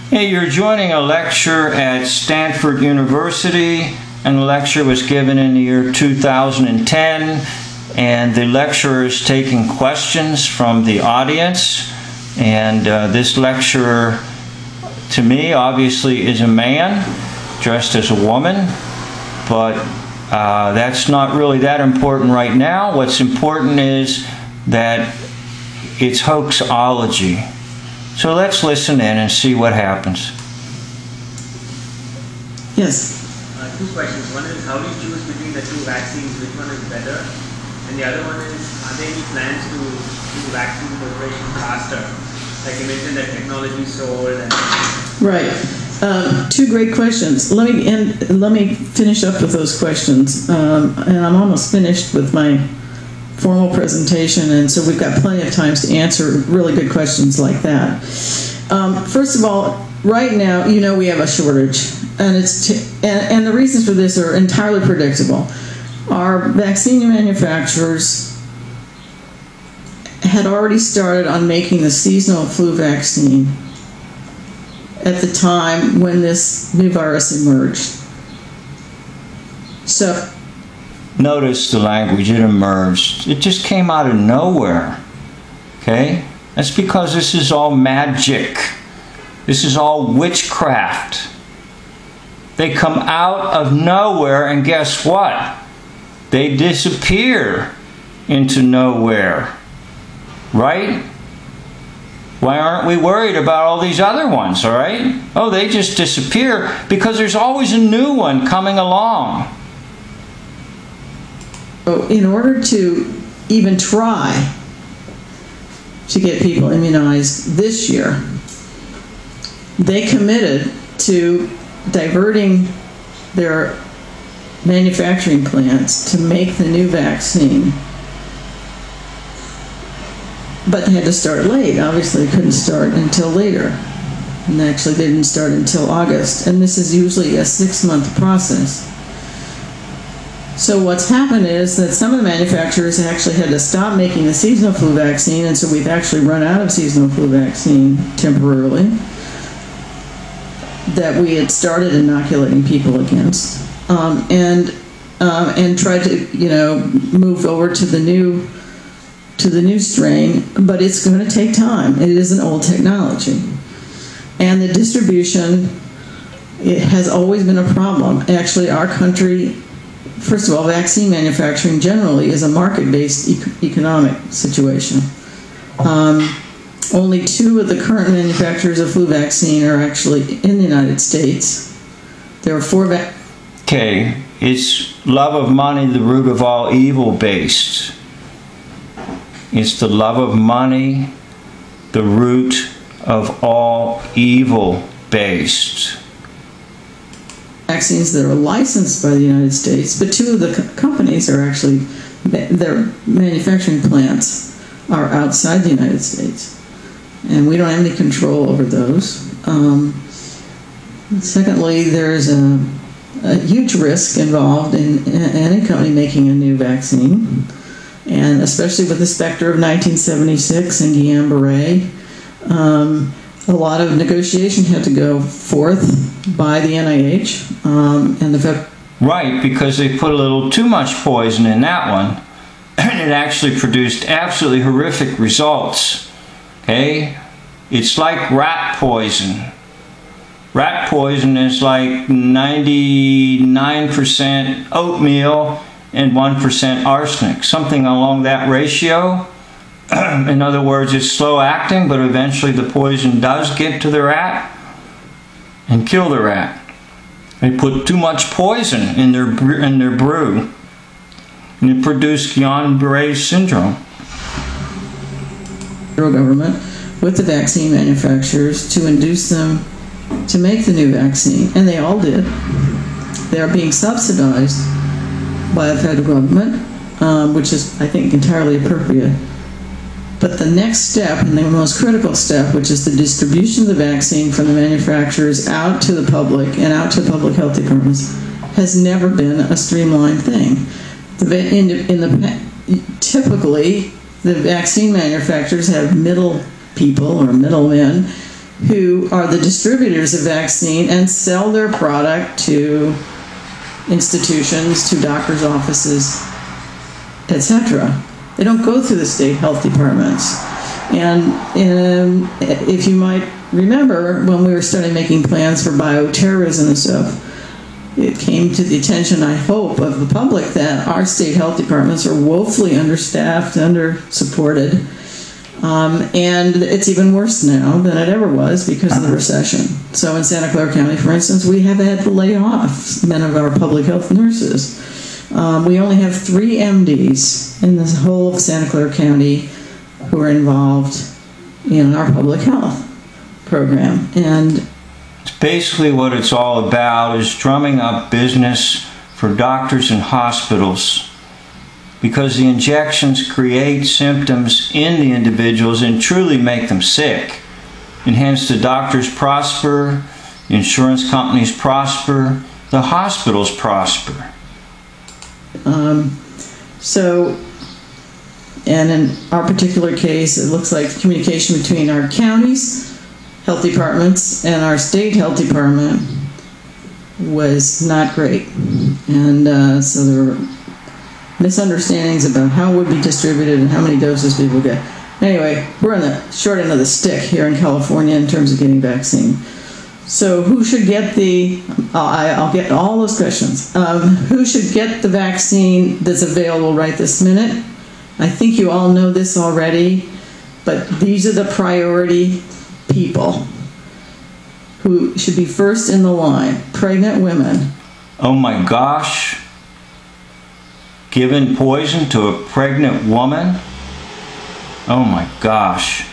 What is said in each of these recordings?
Hey, you're joining a lecture at Stanford University, and the lecture was given in the year 2010, and the lecturer is taking questions from the audience. And this lecturer, to me, obviously is a man dressed as a woman, but that's not really that important right now. What's important is that it's hoaxology. So let's listen in and see what happens. Yes. Two questions. One is, how do you choose between the two vaccines? Which one is better? And the other one is, are there any plans to do vaccine preparation faster? Like you mentioned that technology is so old. Right. Two great questions. Let me finish up with those questions. And I'm almost finished with my formal presentation, and so we've got plenty of time to answer really good questions like that. First of all, right now, you know, we have a shortage, and and the reasons for this are entirely predictable. Our vaccine manufacturers had already started on making the seasonal flu vaccine at the time when this new virus emerged. So notice the language, it emerged. It just came out of nowhere. Okay? That's because this is all magic. This is all witchcraft. They come out of nowhere, and guess what? They disappear into nowhere. Right? Why aren't we worried about all these other ones, all right? Oh, they just disappear because there's always a new one coming along. In order to even try to get people immunized this year, they committed to diverting their manufacturing plants to make the new vaccine. But they had to start late. Obviously, they couldn't start until later. And actually, they didn't start until August. And this is usually a 6-month process. So what's happened is that some of the manufacturers actually had to stop making the seasonal flu vaccine, and so we've actually run out of seasonal flu vaccine temporarily that we had started inoculating people against, and tried to, you know, move over to the new strain. But it's going to take time. It is an old technology, and the distribution, it has always been a problem. Actually, our country, first of all, vaccine manufacturing generally is a market-based economic situation. Only 2 of the current manufacturers of flu vaccine are actually in the United States. There are 4 Okay, it's love of money, the root of all evil based. It's the love of money, the root of all evil based. Vaccines that are licensed by the United States, but 2 of the companies are actually, their manufacturing plants are outside the United States, and we don't have any control over those. Secondly, there's a huge risk involved in any company making a new vaccine, and especially with the specter of 1976 and Guillain-Barré. A lot of negotiation had to go forth by the NIH and the Right, because they put a little too much poison in that one, and it actually produced absolutely horrific results. Okay? It's like rat poison. Rat poison is like 99% oatmeal and 1% arsenic, something along that ratio. In other words, it's slow acting, but eventually the poison does get to the rat and kill the rat. They put too much poison in their brew, and it produced Guillain-Barré syndrome. Federal government with the vaccine manufacturers to induce them to make the new vaccine, and they all did. They are being subsidized by the federal government, which is, I think, entirely appropriate. But the next step, and the most critical step, which is the distribution of the vaccine from the manufacturers out to the public and out to public health departments, has never been a streamlined thing. Typically, the vaccine manufacturers have middle people or middlemen who are the distributors of vaccine and sell their product to institutions, to doctors' offices, etc. They don't go through the state health departments. And if you might remember, when we were starting making plans for bioterrorism and stuff, it came to the attention, I hope, of the public that our state health departments are woefully understaffed, under-supported, and it's even worse now than it ever was because of the recession. So in Santa Clara County, for instance, we have had to lay off many of our public health nurses. We only have 3 MDs in the whole of Santa Clara County who are involved in our public health program. And basically what it's all about is drumming up business for doctors and hospitals, because the injections create symptoms in the individuals and truly make them sick. And hence the doctors prosper, the insurance companies prosper, the hospitals prosper. And in our particular case, it looks like the communication between our counties, health departments, and our state health department was not great. And so there were misunderstandings about how it would be distributed and how many doses people get. Anyway, we're on the short end of the stick here in California in terms of getting vaccine. So who should get the, I'll get all those questions. Who should get the vaccine that's available right this minute? I think you all know this already, but these are the priority people who should be first in the line. Pregnant women. Oh my gosh. Giving poison to a pregnant woman? Oh my gosh.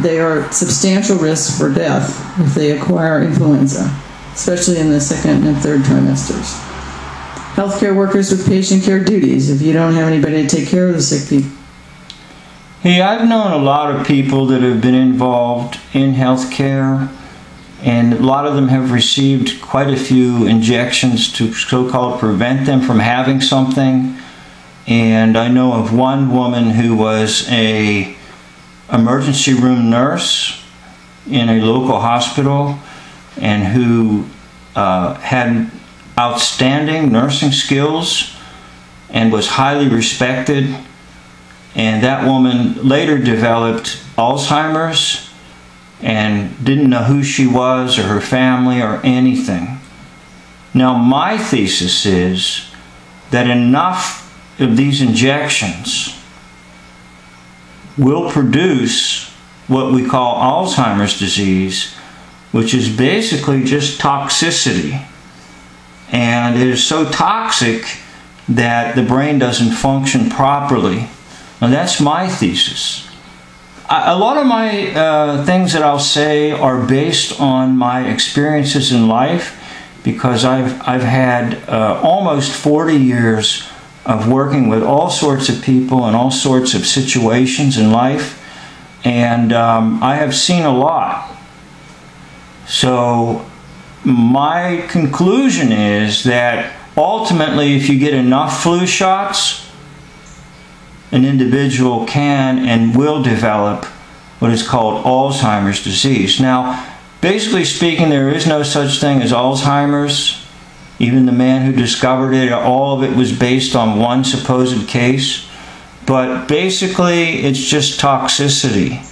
They are substantial risks for death if they acquire influenza, especially in the 2nd and 3rd trimesters. Healthcare workers with patient care duties, if you don't have anybody to take care of the sick people. Hey, I've known a lot of people that have been involved in healthcare, and a lot of them have received quite a few injections to so-called prevent them from having something. And I know of one woman who was an emergency room nurse in a local hospital and who had outstanding nursing skills and was highly respected. And that woman later developed Alzheimer's and didn't know who she was or her family or anything. Now my thesis is that enough of these injections will produce what we call Alzheimer's disease, which is basically just toxicity. And it is so toxic that the brain doesn't function properly. And that's my thesis. A lot of my things that I'll say are based on my experiences in life, because I've had almost 40 years of working with all sorts of people and all sorts of situations in life, and I have seen a lot. So my conclusion is that ultimately, if you get enough flu shots, an individual can and will develop what is called Alzheimer's disease. Now, basically speaking, there is no such thing as Alzheimer's. Even the man who discovered it, all of it was based on one supposed case. But basically, it's just toxicity.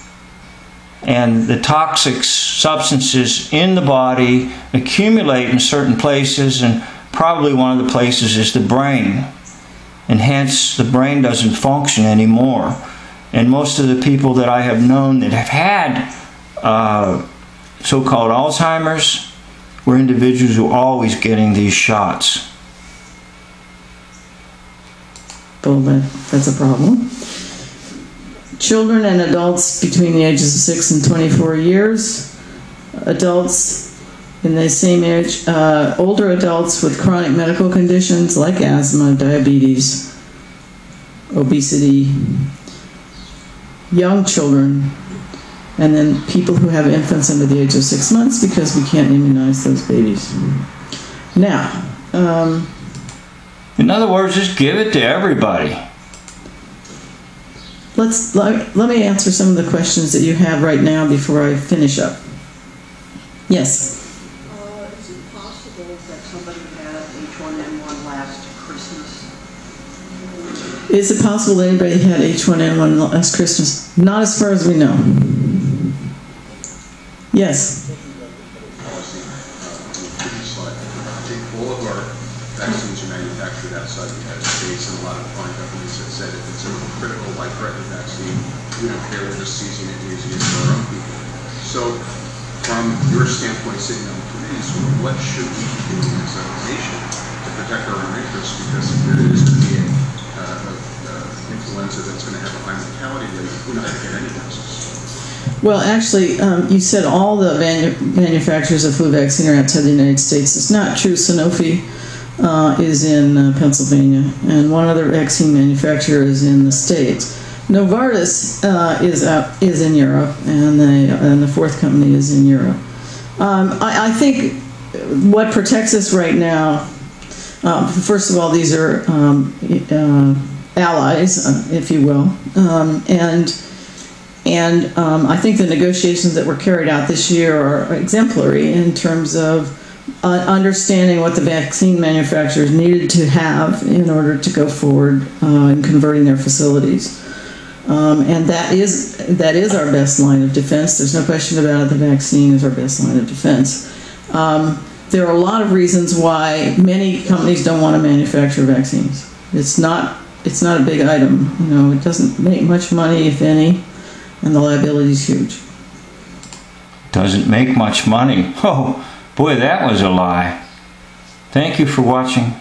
And the toxic substances in the body accumulate in certain places, and probably one of the places is the brain. And hence, the brain doesn't function anymore. And most of the people that I have known that have had so-called Alzheimer's were individuals who are always getting these shots. Well, that's a problem. Children and adults between the ages of 6 and 24 years. Adults in the same age. Older adults with chronic medical conditions like asthma, diabetes, obesity. Young children. And then people who have infants under the age of 6 months, because we can't immunize those babies. Now, in other words, just give it to everybody. let me answer some of the questions that you have right now before I finish up. Yes. Is it possible that somebody had H1N1 last Christmas? Is it possible that anybody had H1N1 last Christmas? Not as far as we know. Yes. All of our vaccines are manufactured outside the United States, and a lot of foreign companies have said if it's a critical, life-threatening vaccine, we don't care, we're just seizing it and using it for our own people. So, from your standpoint, sitting on the committees, what should we be doing as a nation to protect our own interests? Because if there is going to be an influenza that's going to have a high mortality rate, we're not going to get any vaccines. Well, actually, you said all the manufacturers of flu vaccine are outside the United States. It's not true. Sanofi is in Pennsylvania, and one other vaccine manufacturer is in the States. Novartis is in Europe, and the fourth company is in Europe. I think what protects us right now, first of all, these are allies, if you will, and I think the negotiations that were carried out this year are exemplary in terms of understanding what the vaccine manufacturers needed to have in order to go forward in converting their facilities. And that is our best line of defense. There's no question about it. The vaccine is our best line of defense. There are a lot of reasons why many companies don't want to manufacture vaccines. It's not a big item. You know, it doesn't make much money, if any, and the liability is huge. Doesn't make much money. Oh, boy, that was a lie. Thank you for watching.